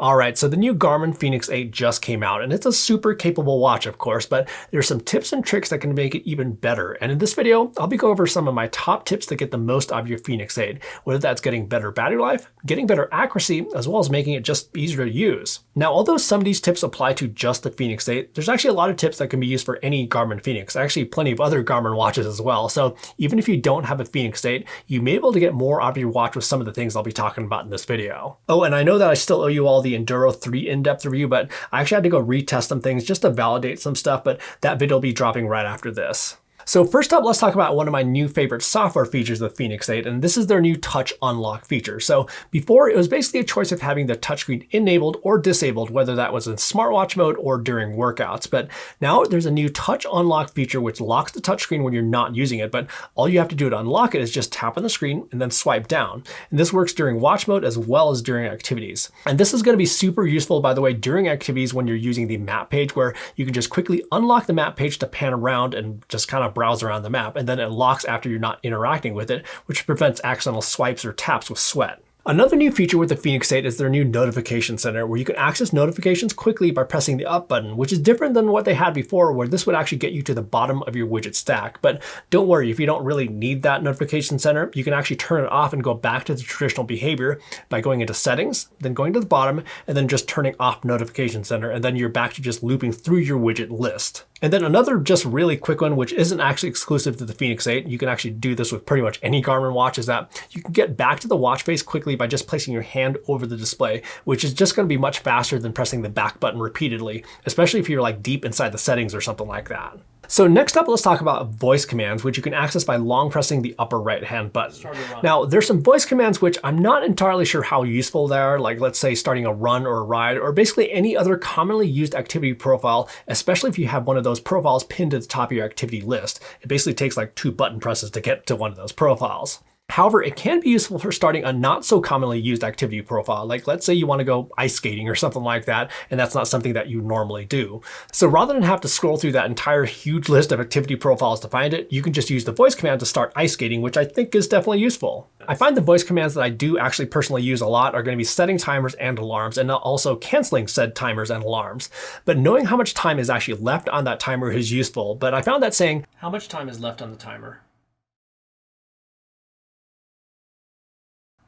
Alright, so the new Garmin Fenix 8 just came out, and it's a super capable watch, of course, but there's some tips and tricks that can make it even better. And in this video, I'll be going over some of my top tips to get the most out of your Fenix 8, whether that's getting better battery life, getting better accuracy, as well as making it just easier to use. Now, although some of these tips apply to just the Fenix 8, there's actually a lot of tips that can be used for any Garmin Fenix, actually plenty of other Garmin watches as well. So even if you don't have a Fenix 8, you may be able to get more out of your watch with some of the things I'll be talking about in this video. Oh, and I know that I still owe you all the Enduro 3 in-depth review, but I actually had to go retest some things just to validate some stuff, but that video will be dropping right after this. So first up, let's talk about one of my new favorite software features of the Fenix 8, and this is their new touch unlock feature. So before, it was basically a choice of having the touchscreen enabled or disabled, whether that was in smartwatch mode or during workouts. But now there's a new touch unlock feature which locks the touchscreen when you're not using it, but all you have to do to unlock it is just tap on the screen and then swipe down. And this works during watch mode as well as during activities. And this is going to be super useful, by the way, during activities when you're using the map page, where you can just quickly unlock the map page to pan around and just kind of browse around the map, and then it locks after you're not interacting with it, which prevents accidental swipes or taps with sweat. Another new feature with the Fenix 8 is their new notification center, where you can access notifications quickly by pressing the up button, which is different than what they had before, where this would actually get you to the bottom of your widget stack. But don't worry, if you don't really need that notification center, you can actually turn it off and go back to the traditional behavior by going into settings, then going to the bottom, and then just turning off notification center, and then you're back to just looping through your widget list. And then another just really quick one, which isn't actually exclusive to the Fenix 8, you can actually do this with pretty much any Garmin watch, is that you can get back to the watch face quickly by just placing your hand over the display, which is just going to be much faster than pressing the back button repeatedly, especially if you're like deep inside the settings or something like that. So next up, let's talk about voice commands, which you can access by long pressing the upper right hand button. Now, there's some voice commands which I'm not entirely sure how useful they are, like let's say starting a run or a ride, or basically any other commonly used activity profile, especially if you have one of those profiles pinned to the top of your activity list. It basically takes like 2 button presses to get to one of those profiles. However, it can be useful for starting a not so commonly used activity profile. Like let's say you want to go ice skating or something like that, and that's not something that you normally do. So rather than have to scroll through that entire huge list of activity profiles to find it, you can just use the voice command to start ice skating, which I think is definitely useful. I find the voice commands that I do actually personally use a lot are going to be setting timers and alarms, and also canceling said timers and alarms. But knowing how much time is actually left on that timer is useful. But I found that saying, "How much time is left on the timer?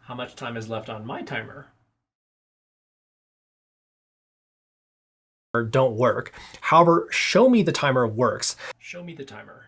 How much time is left on my timer?" or don't work. However, show me the timer works. Show me the timer.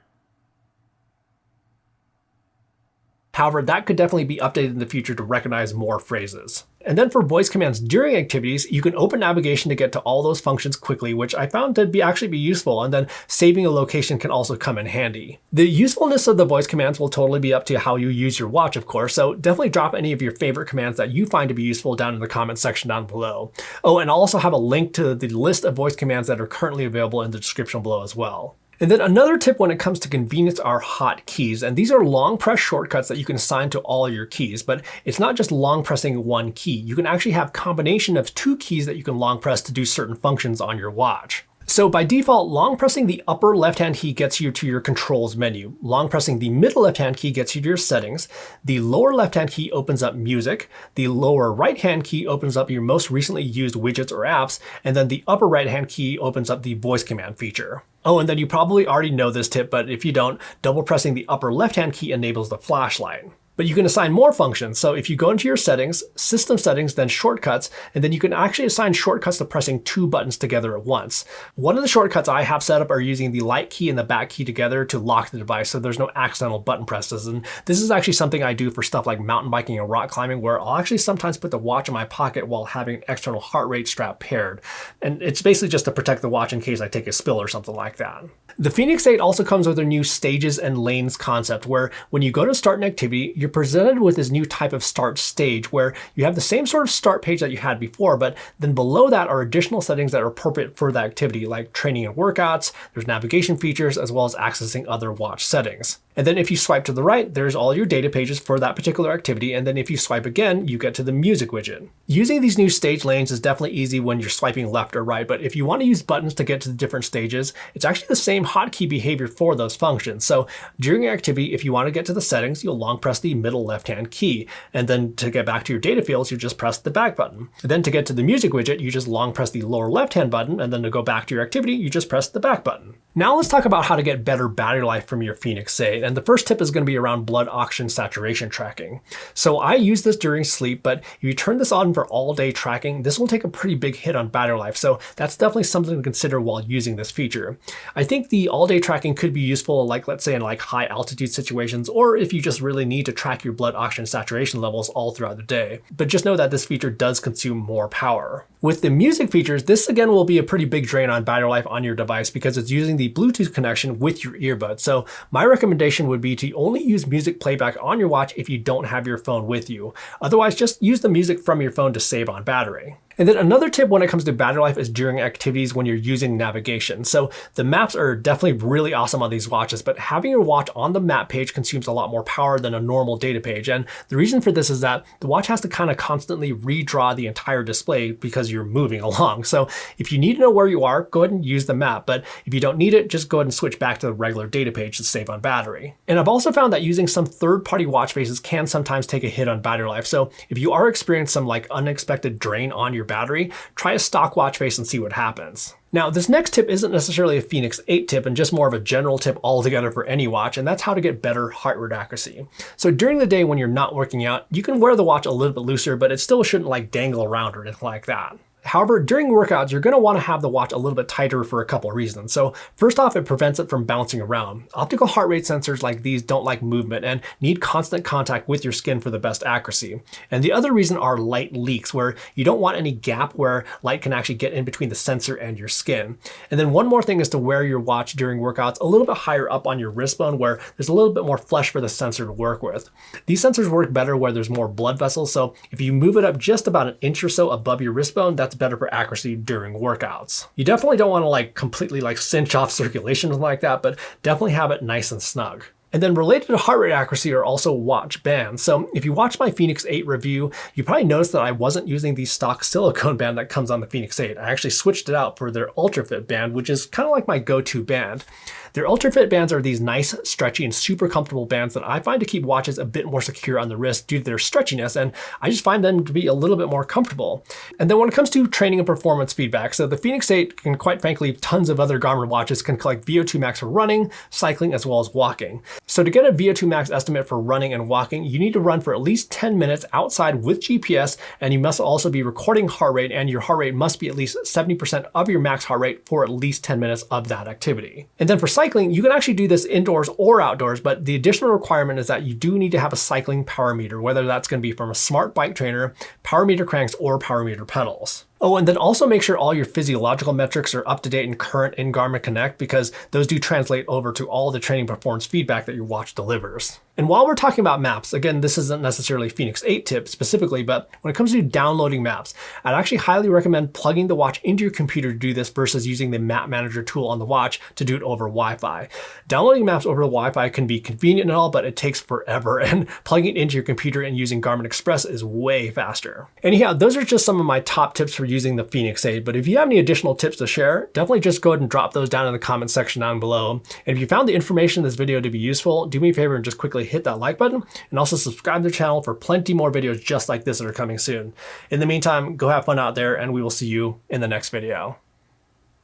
However, that could definitely be updated in the future to recognize more phrases. And then for voice commands during activities, you can open navigation to get to all those functions quickly, which I found to actually be useful, and then saving a location can also come in handy. The usefulness of the voice commands will totally be up to how you use your watch, of course, so definitely drop any of your favorite commands that you find to be useful down in the comment section down below. Oh, and I'll also have a link to the list of voice commands that are currently available in the description below as well. And then another tip when it comes to convenience are hotkeys, and these are long press shortcuts that you can assign to all your keys, but it's not just long pressing one key. You can actually have a combination of 2 keys that you can long press to do certain functions on your watch. So by default, long pressing the upper left-hand key gets you to your controls menu. Long pressing the middle left-hand key gets you to your settings. The lower left-hand key opens up music. The lower right-hand key opens up your most recently used widgets or apps. And then the upper right-hand key opens up the voice command feature. Oh, and then you probably already know this tip, but if you don't, double pressing the upper left-hand key enables the flashlight. But you can assign more functions. So if you go into your settings, system settings, then shortcuts, and then you can actually assign shortcuts to pressing 2 buttons together at once. One of the shortcuts I have set up are using the light key and the back key together to lock the device so there's no accidental button presses. And this is actually something I do for stuff like mountain biking and rock climbing, where I'll actually sometimes put the watch in my pocket while having an external heart rate strap paired. And it's basically just to protect the watch in case I take a spill or something like that. The Fenix 8 also comes with their new stages and lanes concept, where when you go to start an activity, you're presented with this new type of start stage where you have the same sort of start page that you had before, but then below that are additional settings that are appropriate for that activity, like training and workouts, there's navigation features, as well as accessing other watch settings. And then if you swipe to the right, there's all your data pages for that particular activity. And then if you swipe again, you get to the music widget. Using these new stage lanes is definitely easy when you're swiping left or right, but if you want to use buttons to get to the different stages, it's actually the same hotkey behavior for those functions. So during your activity, if you want to get to the settings, you'll long press the the middle left-hand key. And then to get back to your data fields, you just press the back button. And then to get to the music widget, you just long press the lower left-hand button. And then to go back to your activity, you just press the back button. Now let's talk about how to get better battery life from your Fenix 8. And the first tip is going to be around blood oxygen saturation tracking. So I use this during sleep, but if you turn this on for all day tracking, this will take a pretty big hit on battery life. So that's definitely something to consider while using this feature. I think the all day tracking could be useful, like let's say in like high altitude situations, or if you just really need to track your blood oxygen saturation levels all throughout the day. But just know that this feature does consume more power. With the music features, this again will be a pretty big drain on battery life on your device because it's using the Bluetooth connection with your earbuds. So my recommendation would be to only use music playback on your watch if you don't have your phone with you. Otherwise, just use the music from your phone to save on battery. And then another tip when it comes to battery life is during activities when you're using navigation. So the maps are definitely really awesome on these watches, but having your watch on the map page consumes a lot more power than a normal data page. And the reason for this is that the watch has to kind of constantly redraw the entire display because you're moving along. So if you need to know where you are, go ahead and use the map. But if you don't need it, just go ahead and switch back to the regular data page to save on battery. And I've also found that using some third-party watch faces can sometimes take a hit on battery life. So if you are experiencing some like unexpected drain on your battery, try a stock watch face and see what happens. Now, this next tip isn't necessarily a Fenix 8 tip and just more of a general tip altogether for any watch, and that's how to get better heart rate accuracy. So during the day when you're not working out, you can wear the watch a little bit looser, but it still shouldn't like dangle around or anything like that. However, during workouts, you're going to want to have the watch a little bit tighter for a couple of reasons. So first off, it prevents it from bouncing around. Optical heart rate sensors like these don't like movement and need constant contact with your skin for the best accuracy. And the other reason are light leaks, where you don't want any gap where light can actually get in between the sensor and your skin. And then one more thing is to wear your watch during workouts a little bit higher up on your wrist bone where there's a little bit more flesh for the sensor to work with. These sensors work better where there's more blood vessels, so if you move it up just about an inch or so above your wrist bone, that's better for accuracy during workouts. You definitely don't want to like completely like cinch off circulation like that, but definitely have it nice and snug. And then related to heart rate accuracy are also watch bands. So if you watch my Fenix 8 review, you probably noticed that I wasn't using the stock silicone band that comes on the Fenix 8. I actually switched it out for their UltraFit band, which is kind of like my go-to band. Their UltraFit bands are these nice, stretchy, and super comfortable bands that I find to keep watches a bit more secure on the wrist due to their stretchiness, and I just find them to be a little bit more comfortable. And then when it comes to training and performance feedback, so the Fenix 8 and quite frankly, tons of other Garmin watches can collect VO2 max for running, cycling, as well as walking. So to get a VO2 max estimate for running and walking, you need to run for at least 10 minutes outside with GPS, and you must also be recording heart rate, and your heart rate must be at least 70% of your max heart rate for at least 10 minutes of that activity. And then for cycling, you can actually do this indoors or outdoors, but the additional requirement is that you do need to have a cycling power meter, whether that's going to be from a smart bike trainer, power meter cranks, or power meter pedals. Oh, and then also make sure all your physiological metrics are up to date and current in Garmin Connect, because those do translate over to all the training performance feedback that your watch delivers. And while we're talking about maps, again, this isn't necessarily a Fenix 8 tip specifically, but when it comes to downloading maps, I'd actually highly recommend plugging the watch into your computer to do this versus using the map manager tool on the watch to do it over Wi-Fi. Downloading maps over Wi-Fi can be convenient and all, but it takes forever, and plugging it into your computer and using Garmin Express is way faster. Anyhow, those are just some of my top tips for using the Fenix 8, but if you have any additional tips to share, definitely just go ahead and drop those down in the comment section down below. And if you found the information in this video to be useful, do me a favor and just quickly hit that like button, and also subscribe to the channel for plenty more videos just like this that are coming soon. In the meantime, go have fun out there, and we will see you in the next video.